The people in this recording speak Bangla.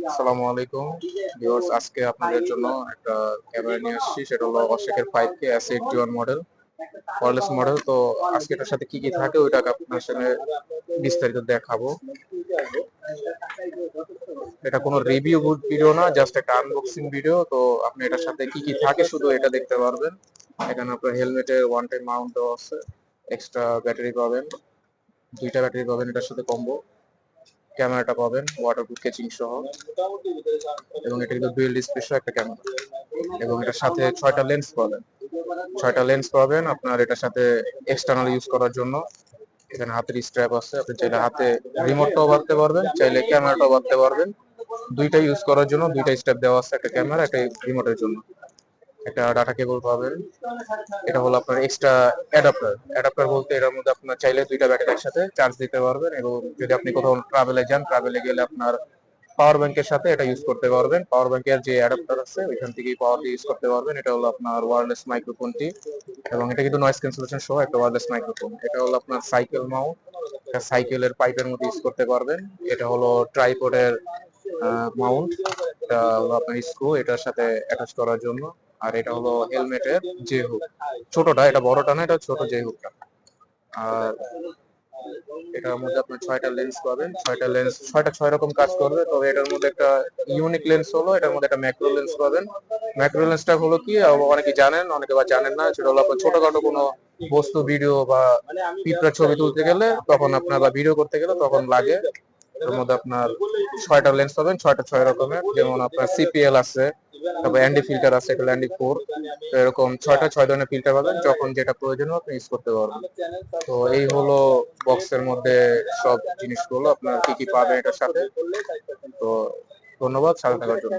আসসালামু আলাইকুম ভিউয়ার্স, আজকে আপনাদের জন্য একটা ক্যামেরা নিয়ে আসছি। সেটা হলো অশেকের 5K S81 model, wireless model. তো আজকে এটার সাথে কি কি থাকে ওইটাকে আপনার সাথে বিস্তারিত দেখাবো। এটা কোনো রিভিউ ভিডিও না, জাস্ট একটা আনবক্সিং ভিডিও। তো আপনি এটার সাথে কি কি থাকে শুধু এটা দেখতে পারবেন। এখানে আপনার হেলমেটের ওয়ান টাইম মাউন্ট দেওয়া আছে, এক্সট্রা ব্যাটারি পাবেন, দুইটা ব্যাটারি পাবেন এটার সাথে কম্বো, ক্যামেরাটা পাবেন ওয়াটারপ্রুফ কেচিং সহ, এবং এটা কিন্তু ডুয়েল ডিসপ্লে সহ একটা ক্যামেরা। এবং এটার সাথে 6টা লেন্স পাবেন, 6টা লেন্স পাবেন আপনার এটার সাথে এক্সটার্নাল ইউজ করার জন্য। এখানে হাতের স্ট্র্যাপ আছে, আপনি চাইলে হাতে রিমোটটাও বাঁধতে পারবেন, চাইলে ক্যামেরাটাও বাঁধতে পারবেন। দুইটা ইউজ করার জন্য দুইটা স্ট্র্যাপ দেওয়া আছে, একটা ক্যামেরা একটা রিমোটের জন্য। একটা ডাটা কেবল পাবেন। এটা হলো আপনার এক্সট্রা অ্যাডাপ্টার। অ্যাডাপ্টার বলতে এটার মধ্যে আপনার চাইলে দুইটা ব্যাটারি একসাথে চার্জ দিতে পারবেন, এবং যদি আপনি কোথাও ট্রাভেলে যান, ট্রাভেলে গেলে আপনার পাওয়ার ব্যাংকের সাথে এটা ইউজ করতে পারবেন। পাওয়ার ব্যাংকের যে অ্যাডাপ্টার আছে ওইখান থেকেই পাওয়ার দিয়ে ইউজ করতে পারবেন। এটা হলো আপনার ওয়্যারলেস মাইক্রোফোনটি, এবং এটা কিন্তু নয়েজ ক্যান্সেলেশন সহ একটা ওয়্যারলেস মাইক্রোফোন। এটা হলো আপনার সাইকেল মাউন্ট, এটা সাইকেলের পাইপের মধ্যে ইউজ করতে পারবেন। এটা হলো ট্রাইপডের মাউন্ট, এটা হলো আপনার স্ক্রু এটার সাথে অ্যাটাচ করার জন্য। আর এটা হলো হেলমেটের যে হুক, ছোটটা, এটা বড়টা না, এটা ছোট যে হুকটা। আর এটার মধ্যে আপনার 6টা লেন্স পাবেন, 6টা লেন্স 6 রকম কাজ করবে। তবে এটার মধ্যে একটা ইউনিক লেন্স হলো এটার মধ্যে একটা ম্যাক্রো লেন্স পাবেন। ম্যাক্রো লেন্সটা হলো কি, অনেকে জানেন অনেকে বা জানেন না, সেটা হলো আপনার ছোটখাটো কোনো বস্তু ভিডিও বা পিঁপড়ার ছবি তুলতে গেলে তখন আপনার, বা ভিডিও করতে গেলে তখন লাগে। এর মধ্যে আপনার 6টা লেন্স পাবেন, 6টা 6 রকমের। যেমন আপনার সিপিএল আছে, তারপর অ্যান্ডি ফিল্টার আছে, এটা অ্যান্ডি 4। তো এরকম 6 ধরনের ফিল্টার পাবেন, যখন যেটা প্রয়োজন হবে আপনি ইউজ করতে পারবেন। তো এই হলো বক্সের মধ্যে সব জিনিসগুলো, আপনার কি কি পাবেন এটার সাথে। তো ধন্যবাদ সাথে থাকার জন্য।